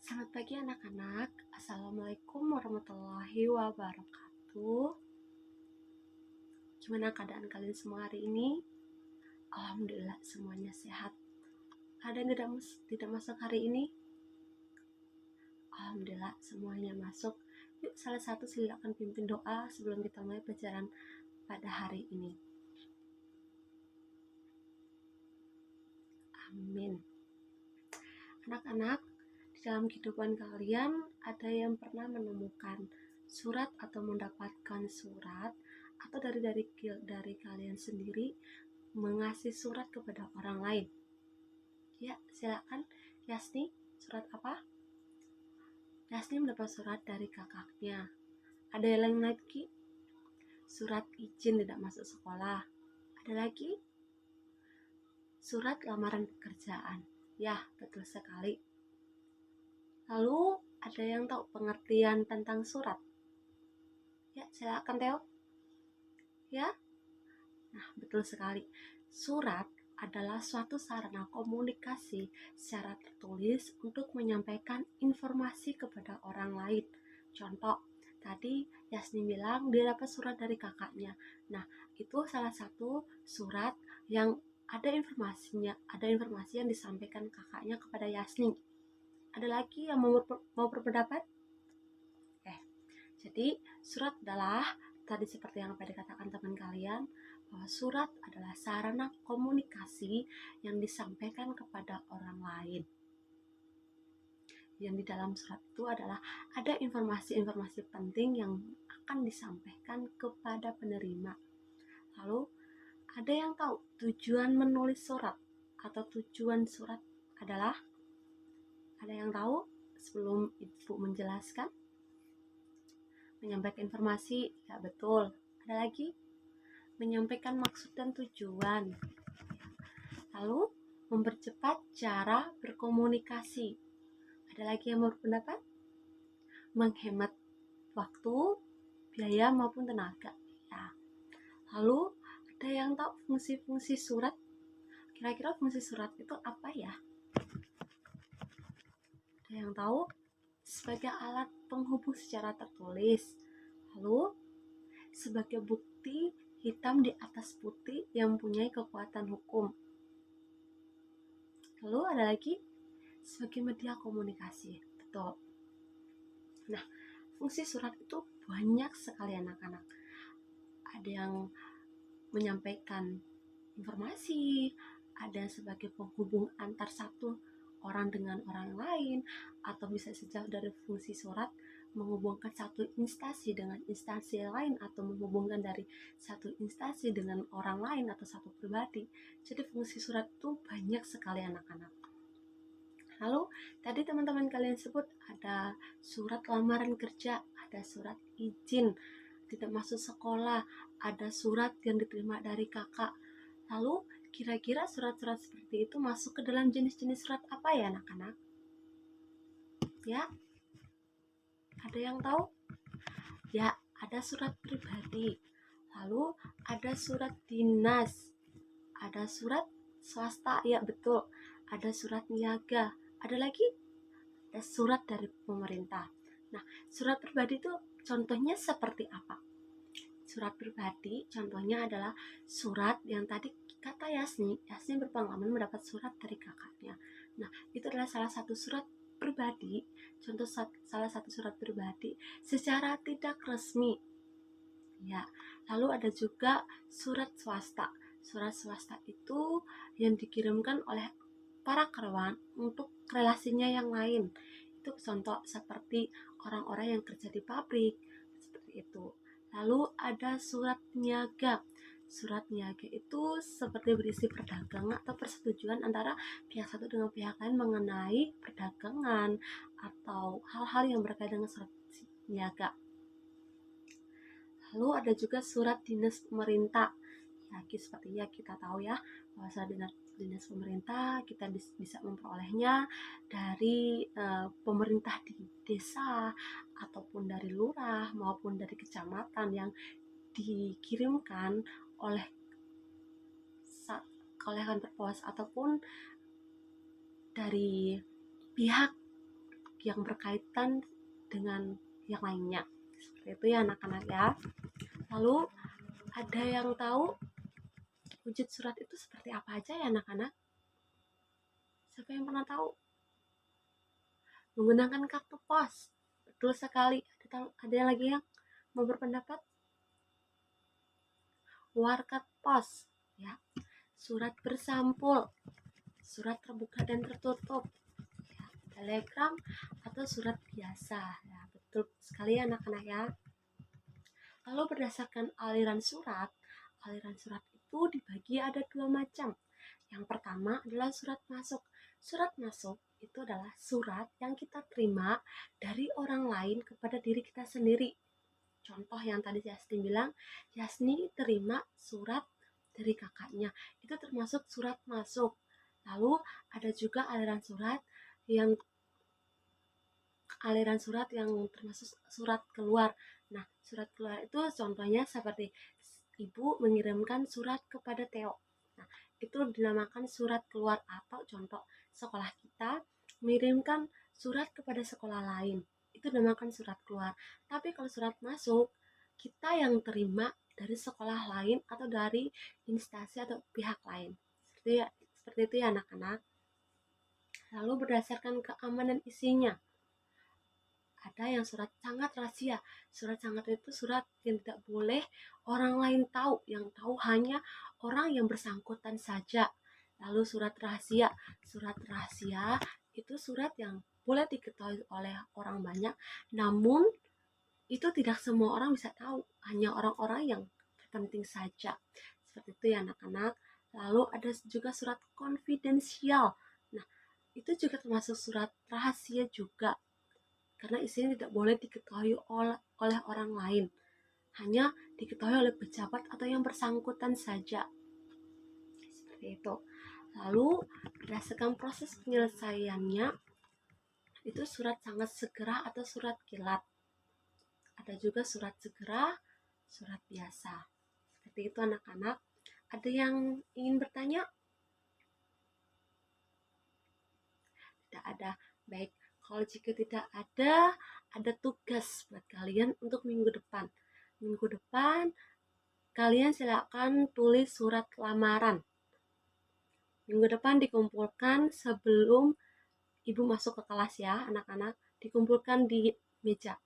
Selamat pagi anak-anak. Assalamualaikum warahmatullahi wabarakatuh. Gimana keadaan kalian semua hari ini? Alhamdulillah semuanya sehat. Ada yang tidak masuk hari ini? Alhamdulillah semuanya masuk. Yuk salah satu silakan pimpin doa sebelum kita mulai pelajaran pada hari ini. Amin. Anak-anak, di dalam kehidupan kalian ada yang pernah menemukan surat atau mendapatkan surat atau dari kalian sendiri mengasih surat kepada orang lain? Ya, silakan. Yasni, surat apa? Yasni mendapat surat dari kakaknya. Ada yang lain lagi? Surat izin tidak masuk sekolah. Ada lagi? Surat lamaran pekerjaan. Ya, betul sekali. Lalu, ada yang tahu pengertian tentang surat? Ya, silakan Theo. Ya? Nah, betul sekali. Surat adalah suatu sarana komunikasi secara tertulis untuk menyampaikan informasi kepada orang lain. Contoh, tadi Yasni bilang dia dapat surat dari kakaknya. Nah, itu salah satu surat yang ada informasi yang disampaikan kakaknya kepada Yasni. Ada lagi yang mau berpendapat? Jadi surat adalah tadi seperti yang tadi dikatakan teman kalian, bahwa surat adalah sarana komunikasi yang disampaikan kepada orang lain. Yang di dalam surat itu adalah ada informasi-informasi penting yang akan disampaikan kepada penerima. Lalu ada yang tahu tujuan menulis surat atau tujuan surat adalah? Ada yang tahu sebelum Ibu menjelaskan? Menyampaikan informasi, ya betul. Ada lagi? Menyampaikan maksud dan tujuan. Lalu mempercepat cara berkomunikasi. Ada lagi yang berpendapat? Menghemat waktu, biaya maupun tenaga. Ya. Lalu ada yang tahu fungsi-fungsi surat? Kira-kira fungsi surat itu apa ya? Ada yang tahu? Sebagai alat penghubung secara tertulis. Lalu sebagai bukti hitam di atas putih yang mempunyai kekuatan hukum. Lalu ada lagi sebagai media komunikasi. Betul. Nah, fungsi surat itu banyak sekali anak-anak. Ada yang menyampaikan informasi, ada sebagai penghubung antar satu orang dengan orang lain, atau bisa sejauh dari fungsi surat menghubungkan satu instansi dengan instansi lain, atau menghubungkan dari satu instansi dengan orang lain atau satu pribadi. Jadi fungsi surat itu banyak sekali anak-anak. Lalu tadi teman-teman kalian sebut ada surat lamaran kerja, ada surat izin tidak masuk sekolah, ada surat yang diterima dari kakak. Lalu kira-kira surat-surat seperti itu masuk ke dalam jenis-jenis surat apa ya anak-anak? Ya, ada yang tahu? Ya, ada surat pribadi, lalu ada surat dinas, ada surat swasta, ya betul, ada surat niaga, ada lagi ada surat dari pemerintah. Nah, surat pribadi itu contohnya seperti apa? Surat pribadi contohnya adalah surat yang tadi kata Yasni berpengalaman mendapat surat dari kakaknya. Nah, itu adalah salah satu surat pribadi, contoh salah satu surat pribadi secara tidak resmi. Ya, lalu ada juga surat swasta. Surat swasta itu yang dikirimkan oleh para karyawan untuk relasinya yang lain. Itu contoh seperti orang-orang yang kerja di pabrik, seperti itu. Lalu ada surat niaga. Surat niaga itu seperti berisi perdagangan atau persetujuan antara pihak satu dengan pihak lain mengenai perdagangan atau hal-hal yang berkaitan dengan surat niaga. Lalu ada juga surat dinas pemerintah. Ya, sepertinya kita tahu ya bahwa surat dinas pemerintah kita bisa memperolehnya dari pemerintah di desa ataupun dari lurah maupun dari kecamatan yang dikirimkan oleh kantor pos ataupun dari pihak yang berkaitan dengan yang lainnya. Seperti itu ya anak-anak ya. Lalu ada yang tahu wujud surat itu seperti apa aja ya anak-anak? Siapa yang pernah tahu? Menggunakan kartu pos. Betul sekali. Ada lagi yang mau berpendapat? Warkat pos, ya. Surat bersampul, surat terbuka dan tertutup, ya. Telegram atau surat biasa, ya. Betul sekali anak-anak ya. Lalu berdasarkan aliran surat itu dibagi ada 2 macam. Yang pertama adalah surat masuk. Surat masuk itu adalah surat yang kita terima dari orang lain kepada diri kita sendiri. Contoh yang tadi Yasni bilang, Yasni terima surat dari kakaknya, itu termasuk surat masuk. Lalu ada juga aliran surat yang termasuk surat keluar. Nah, surat keluar itu contohnya seperti ibu mengirimkan surat kepada Theo. Nah, itu dinamakan surat keluar, atau contoh sekolah kita mengirimkan surat kepada sekolah lain. Itu dinamakan surat keluar. Tapi kalau surat masuk, kita yang terima dari sekolah lain atau dari instansi atau pihak lain. Seperti itu ya anak-anak. Lalu berdasarkan keamanan isinya, ada yang surat sangat rahasia. Surat sangat itu surat yang tidak boleh orang lain tahu, yang tahu hanya orang yang bersangkutan saja. Lalu surat rahasia itu surat yang boleh diketahui oleh orang banyak, namun itu tidak semua orang bisa tahu, hanya orang-orang yang terpenting saja. Seperti itu ya anak-anak. Lalu ada juga surat konfidensial. Nah, itu juga termasuk surat rahasia juga, karena isinya tidak boleh diketahui oleh orang lain, hanya diketahui oleh pejabat atau yang bersangkutan saja. Seperti itu. Lalu berdasarkan proses penyelesaiannya, itu surat sangat segera atau surat kilat. Ada juga surat segera, surat biasa. Seperti itu anak-anak. Ada yang ingin bertanya? Tidak ada. Baik, kalau jika tidak ada tugas buat kalian untuk minggu depan. Minggu depan, kalian silakan tulis surat lamaran. Minggu depan dikumpulkan sebelum ibu masuk ke kelas ya, anak-anak. Dikumpulkan di meja.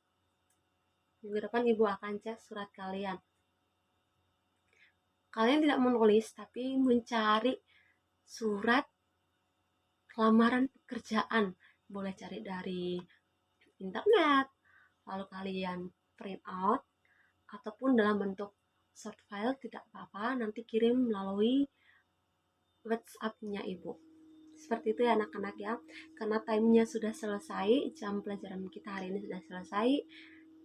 Minggu depan ibu akan cek surat kalian. Kalian tidak menulis, tapi mencari surat lamaran pekerjaan. Boleh cari dari internet, lalu kalian print out, ataupun dalam bentuk short file, tidak apa-apa, nanti kirim melalui WhatsApp-nya ibu. Seperti itu ya anak-anak ya. Karena time-nya sudah selesai, jam pelajaran kita hari ini sudah selesai,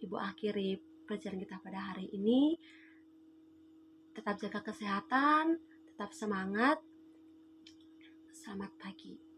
ibu akhiri pelajaran kita pada hari ini. Tetap jaga kesehatan, tetap semangat. Selamat pagi.